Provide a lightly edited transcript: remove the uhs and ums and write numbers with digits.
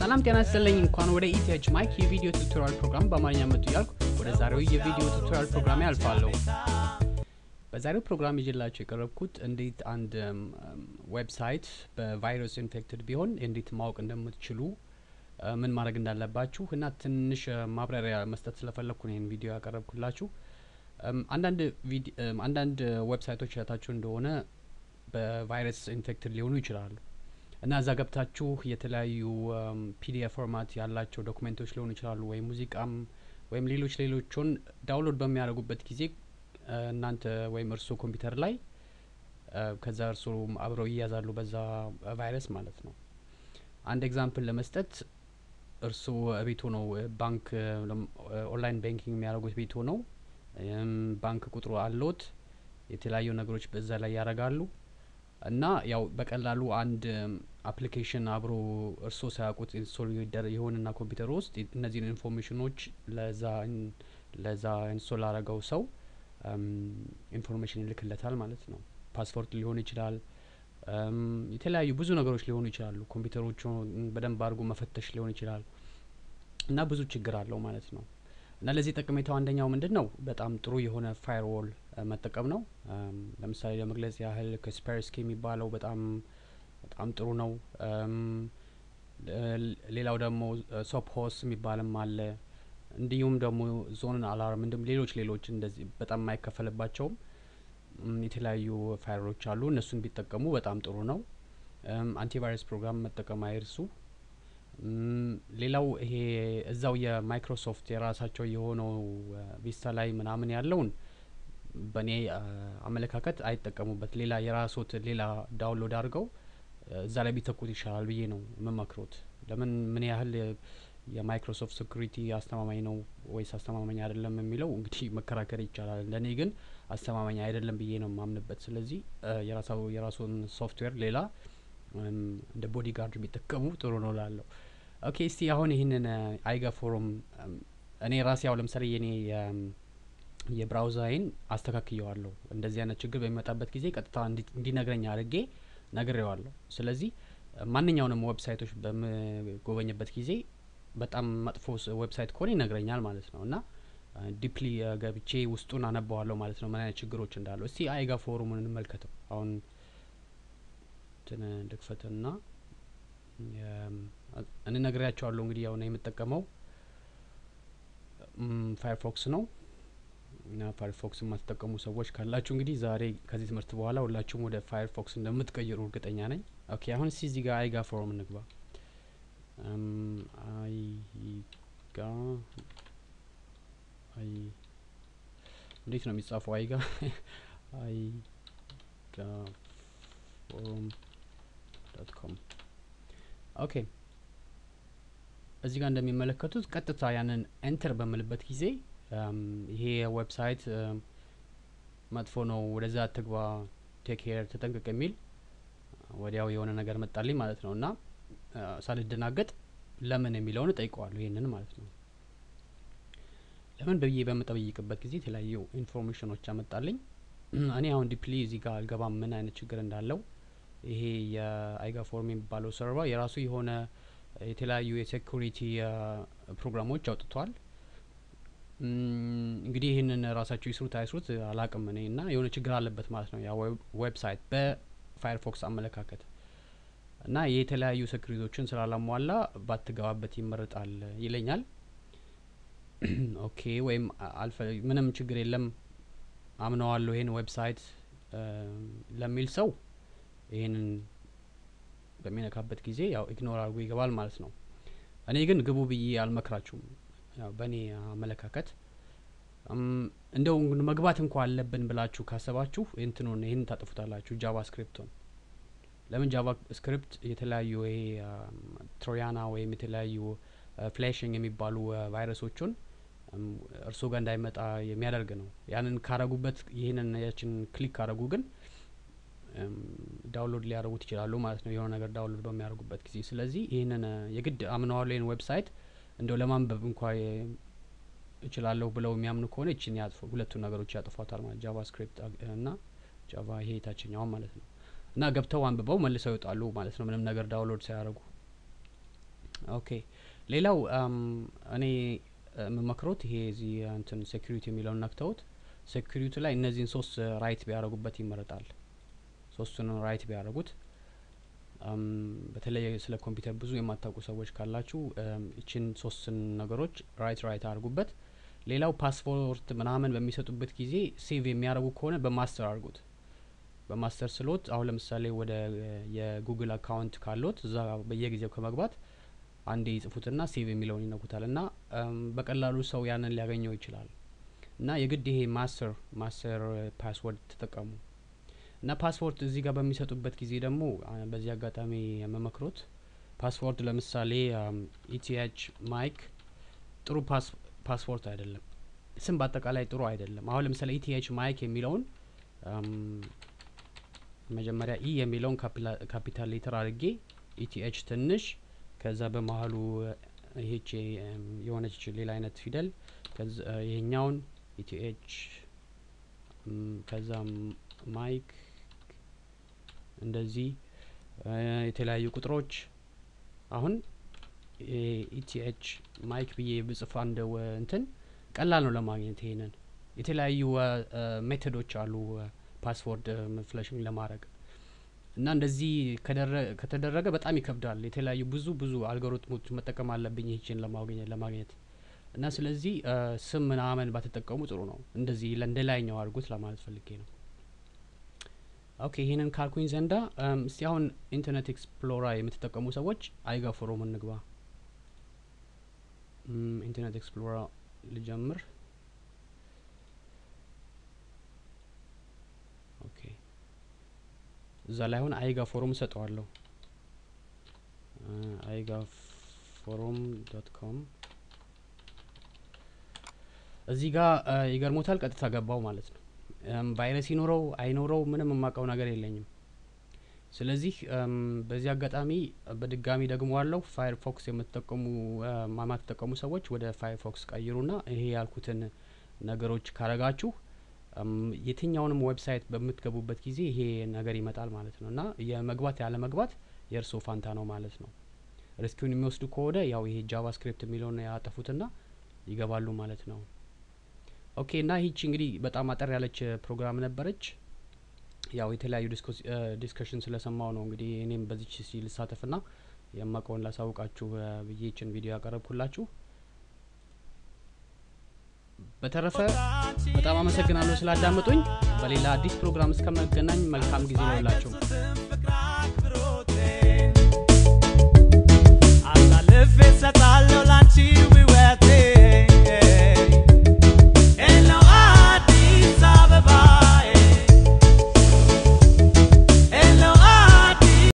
ሰላም ጤና ይስጥልኝ እንኳን ወደ ኢቲኤች ማይክ የቪዲዮ ቱቶሪያል ፕሮግራም በአማርኛ መጡ ያልኩ ወደ ዛሬው የቪዲዮ ቱቶሪያል ፕሮግራም ያልፋለሁ። በዛሬው ፕሮግራም ይዤላችሁ የቀረብኩት እንዴት አንድ ዌብሳይት በቫይረስ ኢንፌክትድ ቢሆን እንዴት ማወቅ እንደምትችሉ ምን ማድረግ እንዳለባችሁ እና ትንሽ ማብራሪያ መስጠት ስለፈለኩ ነው ይሄን ቪዲዮ ያቀረብኩላችሁ። አንዳንድ ዌብሳይቶች ያታችሁ እንደሆነ በቫይረስ ኢንፌክትድ ሊሆኑ ይችላሉ እና እዛ ገብታችሁ የተለያዩ ፒዲኤፍ ፎርማት ያላቸው ዶክመንቶች ሊሆኑ ይችላሉ ወይም ሙዚቃም ወይም ሌሎችን ዳውንሎድ በሚያደርጉበት ጊዜ እናንተ ወይም እርሱ ኮምፒውተር ላይ ከዛ እርሱ አብረው ይያዛሉ በዛ ቫይረስ ማለት ነው። አንድ ኤግዛምፕል ለመስጠት እርሱ ቤቱ ነው ባንክ ኦንላይን ባንኪንግ የሚያደርጉት ቤቱ ነው ባንክ ቁጥሩ አለዎት የተለያዩ ነገሮች በዛ ላይ ያደርጋሉ እና ያው በቀላሉ አንድ አፕሊኬሽን አብሮ እርሶ ሳያውቁት ኢንስቶል ይሆንና ኮምፒውተር ውስጥ እነዚህን ኢንፎርሜሽኖች ለዛ ኢንስቶል አረጋው ሰው ኢንፎርሜሽን ይልክለታል ማለት ነው። ፓስፖርት ሊሆን ይችላል የተለያዩ ብዙ ነገሮች ሊሆኑ ይችላሉ ኮምፒውተሮቹ በደንብ አድርጎ መፈተሽ ሊሆን ይችላል እና ብዙ ችግር አለው ማለት ነው። እና ለዚህ ጠቀሜታው አንደኛው ምንድነው በጣም ጥሩ የሆነ ፋየርዎል መጠቀም ነው። ለምሳሌ ለመግለጽ ያህል ከስፐርስኪ የሚባለው በጣም ጥሩ ነው። ሌላው ደግሞ ሶፕ ሆስ የሚባልም አለ እንዲሁም ደግሞ ዞን አላርም እንደም ሌሎች እንደዚህ በጣም የማይከፈልባቸውም የተለያዩ ፋይሮች አሉ እነሱን ቢጠቀሙ በጣም ጥሩ ነው። አንቲቫይረስ ፕሮግራም መጠቀም አይርሱ። ሌላው ይሄ እዛው የማይክሮሶፍት የራሳቸው የሆነው ቪስታ ላይ ምናምን ያለውን በኔ አመለካከት አይጠቀሙበት ሌላ የራስዎት ሌላ ዳውንሎድ አድርገው እዛ ላይ ቢተኩት ይሻላል ብዬ ነው መማክሮት። ለምን ምን ያህል የማይክሮሶፍት ሴኩሪቲ አስተማማኝ ነው ወይስ አስተማማኝ አይደለም የሚለው እንግዲህ መከራከር ይቻላል። ለኔ ግን አስተማማኝ አይደለም ብዬ ነው ማምንበት። ስለዚህ የራስዎን ሶፍትዌር ሌላ እንደ ቦዲጋርድ ቢጠቀሙ ጥሩ ነው ላለው። ኦኬ እስቲ አሁን ይሄንን አይጋ ፎረም እኔ ራሴ ያው ለምሳሌ የኔ የብራውዘሬን አስተካክየዋለሁ እንደዚህ አይነት ችግር በሚመጣበት ጊዜ ቀጥታ እንዲነግረኝ አድርጌ ነግሬዋለሁ። ስለዚህ ማንኛውንም ዌብሳይቶች በመጎበኝበት ጊዜ በጣም መጥፎ ዌብሳይት ከሆነ ይነግረኛል ማለት ነው እና ዲፕሊ ገብቼ ውስጡን አነባዋለሁ ማለት ነው ምን አይነት ችግሮች እንዳሉ። እስቲ አይጋ ፎረሙን እንመልከተው። አሁን ልክፈትና እኔ ነግሬያቸዋለሁ እንግዲህ ያው ነው የምጠቀመው ፋየርፎክስ ነው እና ፋየርፎክስ የማትጠቀሙ ሰዎች ካላችሁ እንግዲህ ዛሬ ከዚህ ትምህርት በኋላ ሁላችሁም ወደ ፋየርፎክስ እንደምትቀይሩ እርግጠኛ ነኝ። ኦኬ አሁን እዚህ ጋር አይጋ ፎረም እንግባ። እንዴት ነው የሚጻፈው አይጋ forum.com ኦኬ እዚህ ጋር እንደሚመለከቱት ቀጥታ ያንን ኤንተር በመልበት ጊዜ ይሄ ዌብሳይት መጥፎ ነው ወደዛ አትግባ ቴክ ኬር ተጠንቀቅ የሚል ወዲያው የሆነ ነገር መጣልኝ ማለት ነው እና ሳልደናገጥ ለምን የሚለውን ጠይቀዋለሁ ይሄንን ማለት ነው። ለምን በመጠየቅበት ጊዜ የተለያዩ ኢንፎርሜሽኖች አመጣልኝ። እኔ አሁን ዲፕሊ እዚህ ጋር አልገባም ምን አይነት ችግር እንዳለው። ይሄ የአይጋ ፎረም የሚባለው ሰርቨር የራሱ የሆነ የተለያዩ የሴኩሪቲ ፕሮግራሞች አውጥቷል። እንግዲህ ይሄንን ራሳቸው ይስሩት አይስሩት አላቅም እኔ እና የሆነ ችግር አለበት ማለት ነው ያ ዌብሳይት በፋየርፎክስ አመለካከት እና የተለያዩ ሴኩሪቲዎችን ስላላሟላ ባትገባበት ይመረጣል ይለኛል። ኦኬ ወይም ምንም ችግር የለም አምነዋለሁ ይሄን ዌብሳይት ለሚል ሰው ይሄንን በሚነካበት ጊዜ ያው ኢግኖር አድርጎ ይገባል ማለት ነው። እኔ ግን ግቡ ብዬ አልመክራችሁም። ያው በእኔ አመለካከት እንደው መግባት እንኳን አለብን ብላችሁ ካሰባችሁ ይሄን ታጥፉታላችሁ ጃቫስክሪፕቱን። ለምን ጃቫስክሪፕት የተለያዩ ይሄ ትሮያና ወይም የተለያዩ ፍሌሽንግ የሚባሉ ቫይረሶችን እርሶ ጋር እንዳይመጣ የሚያደርግ ነው። ያንን ካረጉበት ይሄንን ያችን ክሊክ ካረጉ ግን ዳውንሎድ ሊያደርጉት ይችላሉ ማለት ነው የሆነ ነገር ዳውንሎድ በሚያደርጉበት ጊዜ። ስለዚህ ይሄንን የግድ አምነዋለሁ ይሄን ዌብሳይት እንደው ለማንበብ እንኳን እችላለሁ ብለው የሚያምኑ ከሆነ እቺን ያጥፉ ሁለቱን ነገሮች ያጥፏታል ማለት ጃቫስክሪፕት እና ጃቫ ይሄ ታችኛው ማለት ነው እና ገብተው አንብበው መልሰው ይወጣሉ ማለት ነው ምንም ነገር ዳውንሎድ ሳያደርጉ። ኦኬ ሌላው እኔ መመክሮት ይሄ እዚህ እንትን ሴኩሪቲ የሚለውን ነክተውት ሴኩሪቲ ላይ እነዚህን ሶስት ራይት ቢያደርጉበት ይመረጣል። ሶስቱን ራይት ቢያደርጉት በተለይ ስለ ኮምፒውተር ብዙ የማታውቁ ሰዎች ካላችሁ እቺን ሶስትን ነገሮች ራይት አድርጉበት። ሌላው ፓስፖርት ምናምን በሚሰጡበት ጊዜ ሴቭ የሚያደርጉ ከሆነ በማስተር አድርጉት። በማስተር ስሎት አሁን ለምሳሌ ወደ የጉግል አካውንት ካሎት እዛ በየጊዜው ከመግባት አንዴ ይጽፉትና ሴቭ የሚለውን ይነኩታል እና በቀላሉ ሰው ያንን ሊያገኘው ይችላል። እና የግድ ይሄ ማስተር ፓስወርድ ተጠቀሙ። እና ፓስፖርት እዚህ ጋር በሚሰጡበት ጊዜ ደግሞ በዚህ አጋጣሚ የመመክሮት ፓስፖርት ለምሳሌ ኢቲኤች ማይክ ጥሩ ፓስፖርት አይደለም። ስም በአጠቃላይ ጥሩ አይደለም። አሁን ለምሳሌ ኢቲኤች ማይክ የሚለውን መጀመሪያ ኢ የሚለውን ካፒታል ሌተር አድርጌ ኢቲኤች ትንሽ ከዛ በመሃሉ ይሄች የሆነች ሌላ አይነት ፊደል ከዛ ይሄኛውን ኢቲኤች ከዛ ማይክ እንደዚህ የተለያዩ ቁጥሮች አሁን ኢቲኤች ማይክ ብዬ ብጽፍ አንድ እንትን ቀላል ነው ለማግኘት። ይሄንን የተለያዩ ሜቶዶች አሉ ፓስወርድ ፍለሽንግ ለማድረግ እና እንደዚህ ከተደረገ በጣም ይከብዳል። የተለያዩ ብዙ አልጎሪትሞች መጠቀም አለብኝ ይህችን ለማግኘት እና ስለዚህ ስም ምናምን ባትጠቀሙ ጥሩ ነው። እንደዚህ ለእንደላይኛው አድርጉት ለማለት ፈልጌ ነው። ኦኬ ይሄንን ካልኩኝ ዘንዳ እስቲ አሁን ኢንተርኔት ኤክስፕሎረር የምትጠቀሙ ሰዎች አይጋ ፎረም እንግባ። ኢንተርኔት ኤክስፕሎረር ልጀምር። ኦኬ እዛ ላይ አሁን አይጋ ፎረም ሰጠዋለሁ። aigaforum.com እዚህ ጋር ይገርሞታል ቀጥታ ገባው ማለት ነው። ቫይረስ ይኖረው አይኖረው ምንም የማውቀው ነገር የለኝም። ስለዚህ በዚህ አጋጣሚ በድጋሚ ደግሞ አለው ፋየርፎክስ የምትጠቀሙ ተጠቀሙ ሰዎች ወደ ፋየርፎክስ ቀይሩና ይሄ ያልኩትን ነገሮች ካረጋችሁ የትኛውንም ዌብሳይት በምትገቡበት ጊዜ ይሄ ነገር ይመጣል ማለት ነው። እና የመግባት ያለ መግባት የእርሶ ፋንታ ነው ማለት ነው። ሪስኩን የሚወስዱ ከሆነ ያው ይሄ ጃቫስክሪፕት የሚለውን ያጠፉትና ይገባሉ ማለት ነው። ኦኬ እና ይህች እንግዲህ በጣም አጠር ያለች ፕሮግራም ነበረች። ያው የተለያዩ ዲስከሽን ስለሰማው ነው እንግዲህ እኔም በዚች ሲል ሳተፍና የማቀውን ላሳውቃችሁ ብዬችን ቪዲዮ ያቀረብኩላችሁ። በተረፈ በጣም አመሰግናለሁ ስላዳመጡኝ። በሌላ አዲስ ፕሮግራም እስከመገናኝ መልካም ጊዜ ይሁንላችሁ።